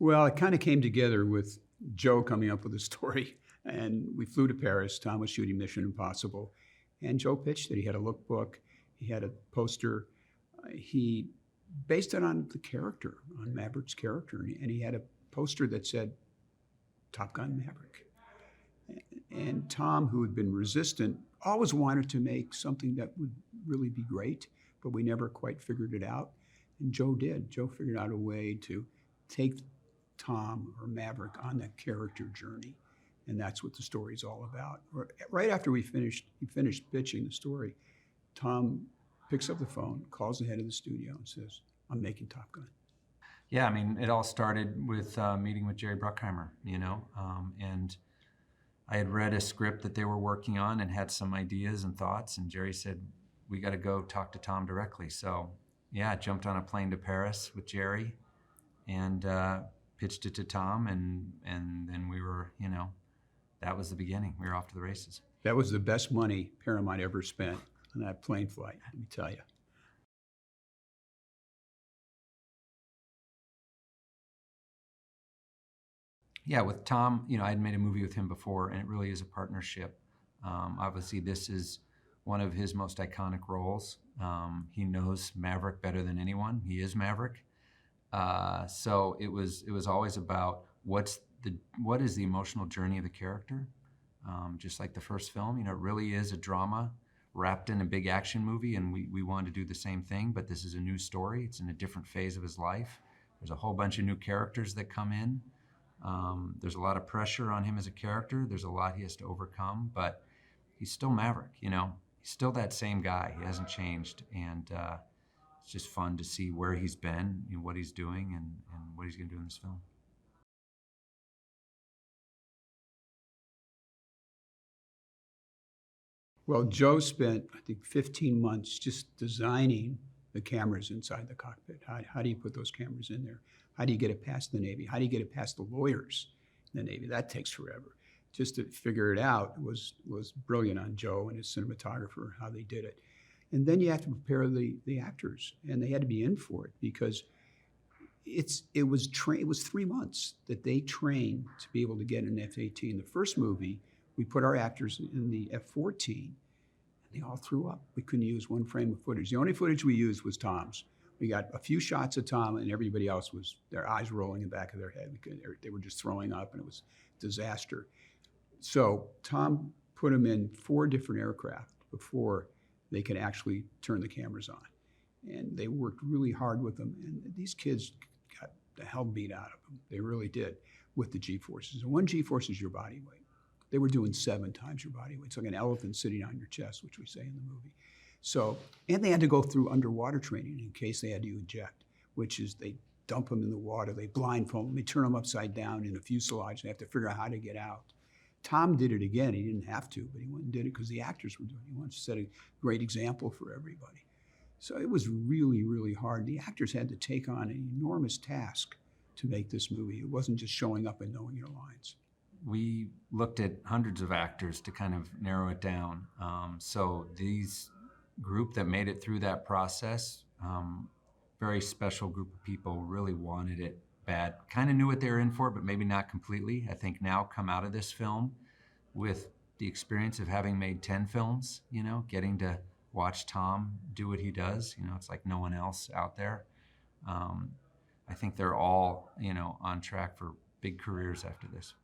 Well, it kind of came together with Joe coming up with a story, and we flew to Paris. Tom was shooting Mission Impossible, and Joe pitched it. He had a lookbook, he had a poster. He based it on the character, on Maverick's character, and he had a poster that said Top Gun Maverick. And Tom, who had been resistant, always wanted to make something that would really be great, but we never quite figured it out. And Joe did. Joe figured out a way to take Tom or Maverick on that character journey. And that's what the story's all about. Right after he finished pitching the story, Tom picks up the phone, calls the head of the studio and says, I'm making Top Gun. Yeah, I mean, it all started with meeting with Jerry Bruckheimer, and I had read a script that they were working on and had some ideas and thoughts, and Jerry said, we got to go talk to Tom directly. So yeah, I jumped on a plane to Paris with Jerry and pitched it to Tom, and then we were, that was the beginning. We were off to the races. That was the best money Paramount ever spent on that plane flight, let me tell you. Yeah, with Tom, I had made a movie with him before, and it really is a partnership. Obviously, this is one of his most iconic roles. He knows Maverick better than anyone. He is Maverick. So it was always about what is the emotional journey of the character. Just like the first film, it really is a drama wrapped in a big action movie, and we wanted to do the same thing, but this is a new story. It's in a different phase of his life. There's a whole bunch of new characters that come in. There's a lot of pressure on him as a character. There's a lot he has to overcome, but he's still Maverick, He's still that same guy. He hasn't changed, and it's just fun to see where he's been, what he's doing, and what he's going to do in this film. Well, Joe spent, I think, 15 months just designing the cameras inside the cockpit. How do you put those cameras in there? How do you get it past the Navy? How do you get it past the lawyers in the Navy? That takes forever. Just to figure it out was brilliant on Joe and his cinematographer, how they did it. And then you have to prepare the actors, and they had to be in for it because it was 3 months that they trained to be able to get an F-18. The first movie, we put our actors in the F-14, and they all threw up. We couldn't use one frame of footage. The only footage we used was Tom's. We got a few shots of Tom, and everybody else was their eyes rolling in the back of their head. They were just throwing up, and it was a disaster. So Tom put them in 4 different aircraft before they could actually turn the cameras on. And they worked really hard with them, and these kids got the hell beat out of them. They really did with the G-forces. And 1 G-force is your body weight. They were doing 7 times your body weight. It's like an elephant sitting on your chest, which we say in the movie. So, and they had to go through underwater training in case they had to eject, which is they dump them in the water, they blindfold them, they turn them upside down in a fuselage, they have to figure out how to get out. Tom did it again. He didn't have to, but he went and did it because the actors were doing it. He wanted to set a great example for everybody. So it was really, really hard. The actors had to take on an enormous task to make this movie. It wasn't just showing up and knowing your lines. We looked at hundreds of actors to kind of narrow it down. So these group that made it through that process, very special group of people, really wanted it bad. Kind of knew what they were in for, but maybe not completely. I think now come out of this film with the experience of having made 10 films, getting to watch Tom do what he does. It's like no one else out there. I think they're all, on track for big careers after this.